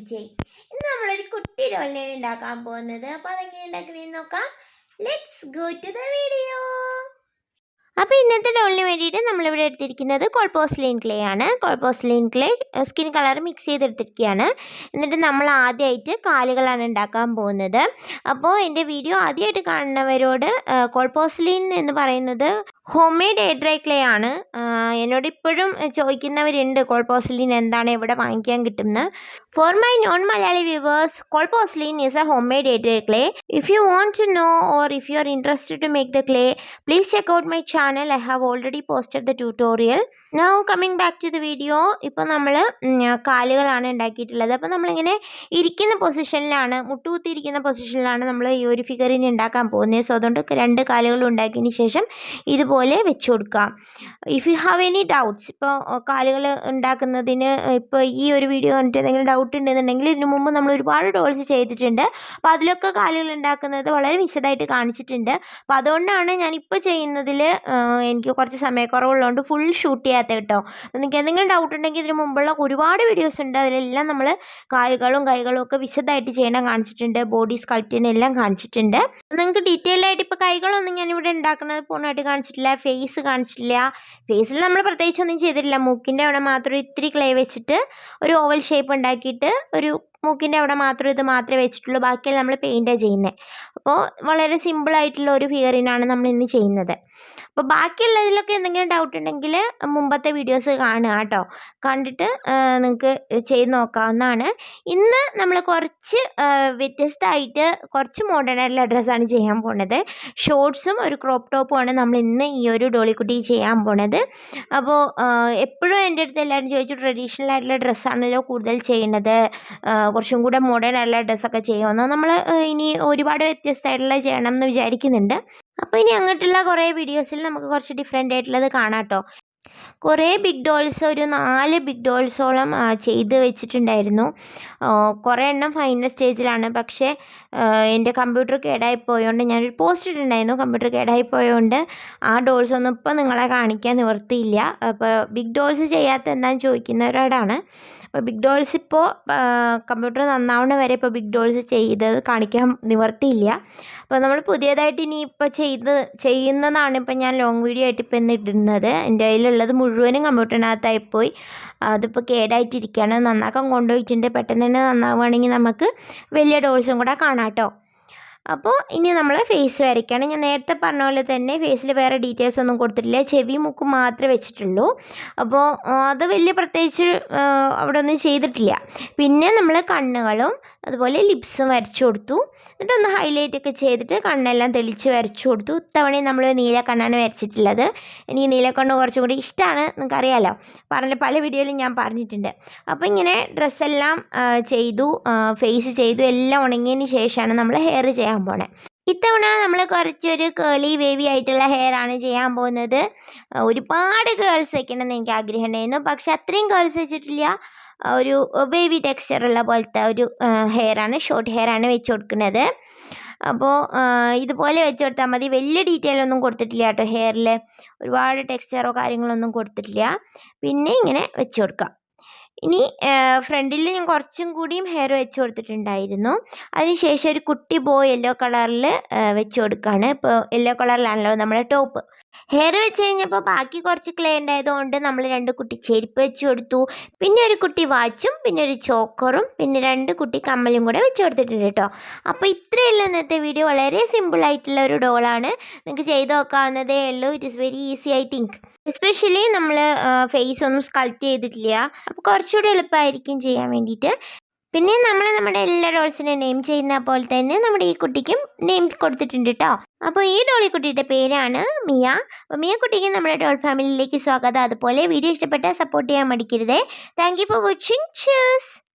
വിജയ്. ഇന്ന് നമ്മളൊരു കുട്ടി ഡോളിനെയാണ് ഉണ്ടാക്കാൻ പോകുന്നത്. അപ്പോൾ അതെങ്ങനെ ഉണ്ടാക്കുന്നതെന്ന് നോക്കാം. Let's go to the video. അപ്പോൾ ഇന്നത്തെ ഡോളിന് വേണ്ടിയിട്ട് നമ്മളിവിടെ എടുത്തിരിക്കുന്നത് കോൾപോസ്ലിൻ ക്ലേ ആണ്. Cold porcelain clay skin colour mix ചെയ്തെടുത്തിരിക്കുകയാണ്. എന്നിട്ട് നമ്മൾ ആദ്യമായിട്ട് കാലുകളാണ് ഉണ്ടാക്കാൻ പോകുന്നത്. അപ്പോൾ എൻ്റെ വീഡിയോ ആദ്യമായിട്ട് കാണുന്നവരോട് കോൾപോസ്ലിൻ എന്ന് പറയുന്നത് home made air dry clay ആണ്. എന്നോട് ഇപ്പോഴും ചോദിക്കുന്നവരുണ്ട് കോൾപോസ്ലിൻ എന്താണ്, എവിടെ വാങ്ങിക്കാൻ കിട്ടുന്നത്. For my non Malayali viewers, cold porcelain is a home made air dry clay. If you want to know or if you are interested to make the clay, please check out my channel. I have already posted the tutorial. Now coming back to the video. ഇപ്പോൾ നമ്മൾ കാലുകളാണ് ഉണ്ടാക്കിയിട്ടുള്ളത്. അപ്പോൾ നമ്മളിങ്ങനെ ഇരിക്കുന്ന പൊസിഷനിലാണ്, മുട്ടുകുത്തിയിരിക്കുന്ന പൊസിഷനിലാണ് നമ്മൾ ഈ ഒരു ഫിഗറിന് ഉണ്ടാക്കാൻ പോകുന്നത്. സോ അതുകൊണ്ട് രണ്ട് കാലുകൾ ഉണ്ടാക്കിയതിന് ശേഷം ഇതുപോലെ വെച്ച് കൊടുക്കാം. If you have any doubts, ഇപ്പോൾ കാലുകൾ ഉണ്ടാക്കുന്നതിന് ഇപ്പോൾ ഈ ഒരു വീഡിയോ കണ്ടിട്ട് എന്തെങ്കിലും ഡൗട്ട് ഉണ്ടെന്നുണ്ടെങ്കിൽ ഇതിനു മുമ്പ് നമ്മൾ ഒരുപാട് ഡോൾസ് ചെയ്തിട്ടുണ്ട്. അപ്പോൾ അതിലൊക്കെ കാലുകൾ ഉണ്ടാക്കുന്നത് വളരെ വിശദമായിട്ട് കാണിച്ചിട്ടുണ്ട്. അപ്പോൾ അതുകൊണ്ടാണ് ഞാനിപ്പോൾ ചെയ്യുന്നതിൽ എനിക്ക് കുറച്ച് സമയക്കുറവുള്ളതുകൊണ്ട് ഫുൾ ഷൂട്ട് ചെയ്യാത്ത കേട്ടോ. നിങ്ങൾക്ക് എന്തെങ്കിലും ഡൗട്ട് ഉണ്ടെങ്കിൽ ഇതിന് മുമ്പുള്ള ഒരുപാട് വീഡിയോസ് ഉണ്ട്. അതിലെല്ലാം നമ്മൾ കാലുകളും കൈകളും ഒക്കെ വിശദമായിട്ട് ചെയ്യണം കാണിച്ചിട്ടുണ്ട്. ബോഡി സ്കൾപ്റ്റിനെല്ലാം കാണിച്ചിട്ടുണ്ട്. നിങ്ങൾക്ക് ഡീറ്റെയിൽ ആയിട്ട് ഇപ്പോൾ കൈകളൊന്നും ഞാനിവിടെ ഉണ്ടാക്കുന്നത് പൂർണ്ണമായിട്ട് കാണിച്ചിട്ടില്ല, ഫേസ് കാണിച്ചിട്ടില്ല. ഫേസിൽ നമ്മൾ പ്രത്യേകിച്ചൊന്നും ചെയ്തിട്ടില്ല. മൂക്കിൻ്റെ അവിടെ മാത്രം ഇത്തിരി ക്ലേ വെച്ചിട്ട് ഒരു ഓവൽ ഷേപ്പ് ഉണ്ടാക്കിയിട്ട് ഒരു മൂക്കിൻ്റെ അവിടെ മാത്രം ഇത് മാത്രമേ വെച്ചിട്ടുള്ളൂ. ബാക്കിയെല്ലാം നമ്മൾ പെയിൻറ്റാണ് ചെയ്യുന്നത്. അപ്പോൾ വളരെ സിമ്പിളായിട്ടുള്ള ഒരു ഫിഗറിനാണ് നമ്മൾ ഇന്ന് ചെയ്യുന്നത്. അപ്പോൾ ബാക്കിയുള്ളതിലൊക്കെ എന്തെങ്കിലും ഡൗട്ട് ഉണ്ടെങ്കിൽ മുമ്പത്തെ വീഡിയോസ് കാണുക കേട്ടോ. കണ്ടിട്ട് നിങ്ങൾക്ക് ചെയ്ത് നോക്കാവുന്നതാണ്. ഇന്ന് നമ്മൾ കുറച്ച് വ്യത്യസ്തമായിട്ട് കുറച്ച് മോഡേൺ ആയിട്ടുള്ള ഡ്രസ്സാണ് ചെയ്യാൻ പോണത്. ഷോർട്സും ഒരു ക്രോപ്പ് ടോപ്പുമാണ് നമ്മൾ ഇന്ന് ഈ ഒരു ഡോളിക്കുട്ടി ചെയ്യാൻ പോണത്. അപ്പോൾ എപ്പോഴും എൻ്റെ അടുത്ത് എല്ലാവരും ചോദിച്ചു ട്രഡീഷണൽ ആയിട്ടുള്ള ഡ്രസ്സാണല്ലോ കൂടുതൽ ചെയ്യുന്നത്, കുറച്ചും കൂടെ മോഡേൺ ആയിട്ടുള്ള ഡ്രസ്സൊക്കെ ചെയ്യുമെന്ന്. നമ്മൾ ഇനി ഒരുപാട് വ്യത്യസ്തമായിട്ടുള്ള ചെയ്യണം എന്ന് വിചാരിക്കുന്നുണ്ട്. അപ്പോൾ ഇനി അങ്ങോട്ടുള്ള കുറേ വീഡിയോസിൽ നമുക്ക് കുറച്ച് ഡിഫറെൻ്റ് ആയിട്ടുള്ളത് കാണാം കേട്ടോ. കുറേ ബിഗ് ഡോൾസ്, ഒരു 4 ബിഗ് ഡോൾസോളം ചെയ്ത് വെച്ചിട്ടുണ്ടായിരുന്നു. കുറേ എണ്ണം ഫൈനൽ സ്റ്റേജിലാണ്. പക്ഷേ എൻ്റെ കമ്പ്യൂട്ടർ കേടായിപ്പോയതുകൊണ്ട് ഞാനൊരു പോസ്റ്റ് ഇട്ടിട്ടുണ്ടായിരുന്നു. കമ്പ്യൂട്ടർ കേടായിപ്പോയതുകൊണ്ട് ആ ഡോൾസൊന്നും ഇപ്പോൾ നിങ്ങളെ കാണിക്കാൻ നിവർത്തിയില്ല. അപ്പോൾ ബിഗ് ഡോൾസ് ചെയ്യാത്ത എന്താണെന്ന് ചോദിക്കുന്നവരോടാണ്. അപ്പോൾ ബിഗ് ഡോൾസ് ഇപ്പോൾ കമ്പ്യൂട്ടർ നന്നാവണ വരെ ഇപ്പോൾ ബിഗ് ഡോൾസ് ചെയ്തത് കാണിക്കാൻ നിവർത്തിയില്ല. അപ്പോൾ നമ്മൾ പുതിയതായിട്ട് ഇനി ഇപ്പോൾ ചെയ്യുന്നതാണ് ഇപ്പോൾ ഞാൻ ലോങ് വീഡിയോ ആയിട്ട് ഇപ്പോൾ ഇന്ന് ഇടുന്നത്. എൻ്റെ കയ്യിലുള്ളത് മുഴുവനും കമ്പ്യൂട്ടറിനകത്തായിപ്പോയി. അതിപ്പോൾ കേടായിട്ടിരിക്കുകയാണ്. നന്നാക്കാൻ കൊണ്ടുപോയിട്ടുണ്ട്. പെട്ടെന്ന് തന്നെ നന്നാവുകയാണെങ്കിൽ നമുക്ക് വലിയ ഡോൾസും കൂടെ കാണാം കേട്ടോ. അപ്പോൾ ഇനി നമ്മൾ ഫേസ് വരയ്ക്കുകയാണ്. ഞാൻ നേരത്തെ പറഞ്ഞ പോലെ തന്നെ ഫേസിൽ വേറെ ഡീറ്റെയിൽസ് ഒന്നും കൊടുത്തിട്ടില്ല. ചെവി മൂക്ക് മാത്രമേ വെച്ചിട്ടുള്ളൂ. അപ്പോൾ അത് വലിയ പ്രത്യേകിച്ച് അവിടെ ഒന്നും ചെയ്തിട്ടില്ല. പിന്നെ നമ്മൾ കണ്ണുകളും അതുപോലെ ലിപ്സും വരച്ചു കൊടുത്തു. എന്നിട്ടൊന്ന് ഹൈലൈറ്റ് ഒക്കെ ചെയ്തിട്ട് കണ്ണെല്ലാം തെളിച്ച് വരച്ചു കൊടുത്തു. ഇത്തവണയും നമ്മൾ നീലക്കണ്ണാണ് വരച്ചിട്ടുള്ളത്. എനിക്ക് നീലക്കണ്ണ് കുറച്ചും കൂടി ഇഷ്ടമാണ്, നിങ്ങൾക്കറിയാമല്ലോ, പല വീഡിയോയിലും ഞാൻ പറഞ്ഞിട്ടുണ്ട്. അപ്പോൾ ഇങ്ങനെ ഡ്രസ്സെല്ലാം ചെയ്തു, ഫേസ് ചെയ്തു, എല്ലാം ഉണങ്ങിയതിന് ശേഷമാണ് നമ്മൾ ഹെയർ ചെയ്യാൻ പോണേ. ഇത്തവണ നമ്മൾ കുറച്ചൊരു കേളി വേവി ആയിട്ടുള്ള ഹെയർ ആണ് ചെയ്യാൻ പോകുന്നത്. ഒരുപാട് കേൾസ് വെക്കണമെന്ന് എനിക്ക് ആഗ്രഹം ഉണ്ടായിരുന്നു. പക്ഷെ അത്രയും കേൾസ് വെച്ചിട്ടില്ല. ഒരു വേവി ടെക്സ്ചറുള്ള പോലത്തെ ഒരു ഹെയറാണ്, ഷോർട്ട് ഹെയറാണ് വെച്ച് കൊടുക്കുന്നത്. അപ്പോൾ ഇതുപോലെ വെച്ച് കൊടുത്താൽ മതി. വലിയ ഡീറ്റെയിൽ ഒന്നും കൊടുത്തിട്ടില്ല കേട്ടോ. ഹെയറിൽ ഒരുപാട് ടെക്സ്ചറോ കാര്യങ്ങളൊന്നും കൊടുത്തിട്ടില്ല. പിന്നെ ഇങ്ങനെ വെച്ച് കൊടുക്കാം. ഇനി ഫ്രണ്ടിൽ ഞാൻ കുറച്ചും കൂടിയും ഹെയർ വെച്ച് കൊടുത്തിട്ടുണ്ടായിരുന്നു. അതിനുശേഷം ഒരു കുട്ടി ബോയ് യെല്ലോ കളറിൽ വെച്ച് കൊടുക്കുകയാണ്. ഇപ്പോൾ യെല്ലോ കളറിലാണല്ലോ നമ്മുടെ ടോപ്പ്. ഹെയർ വെച്ച് കഴിഞ്ഞപ്പോൾ ബാക്കി കുറച്ച് ക്ലേ ഉണ്ടായതുകൊണ്ട് നമ്മൾ 2 കുട്ടി ചെരുപ്പ് വെച്ച് കൊടുത്തു. പിന്നെ ഒരു കുട്ടി വാച്ചും പിന്നെ ഒരു ചോക്കറും പിന്നെ 2 കുട്ടി കമ്മലും കൂടെ വെച്ച് കൊടുത്തിട്ടുണ്ട് കേട്ടോ. അപ്പോൾ ഇത്രയുള്ള ഇന്നത്തെ വീഡിയോ. വളരെ സിമ്പിളായിട്ടുള്ള ഒരു ഡോളാണ്. നിങ്ങൾക്ക് ചെയ്ത് നോക്കാവുന്നതേ ഉള്ളൂ. It is very easy I think. Especially നമ്മൾ ഫേസ് ഒന്നും സ്കൾപ്റ്റ് ചെയ്തിട്ടില്ല. അപ്പോൾ കുറച്ചുകൂടി എളുപ്പമായിരിക്കും ചെയ്യാൻ വേണ്ടിയിട്ട്. പിന്നെ നമ്മൾ നമ്മുടെ എല്ലാ ഡോൾസിനും നെയിം ചെയ്യുന്ന പോലെ തന്നെ നമ്മുടെ ഈ കുട്ടിക്കും നെയിം കൊടുത്തിട്ടുണ്ട് കേട്ടോ. അപ്പോൾ ഈ ഡോളിക്കുട്ടിയുടെ പേരാണ് മിയ. അപ്പോൾ മിയ കുട്ടിക്ക് നമ്മുടെ ഡോൾ ഫാമിലിയിലേക്ക് സ്വാഗതം. അതുപോലെ വീഡിയോ ഇഷ്ടപ്പെട്ടാൽ സപ്പോർട്ട് ചെയ്യാൻ മടിക്കരുതേ. Thank you for watching. cheers.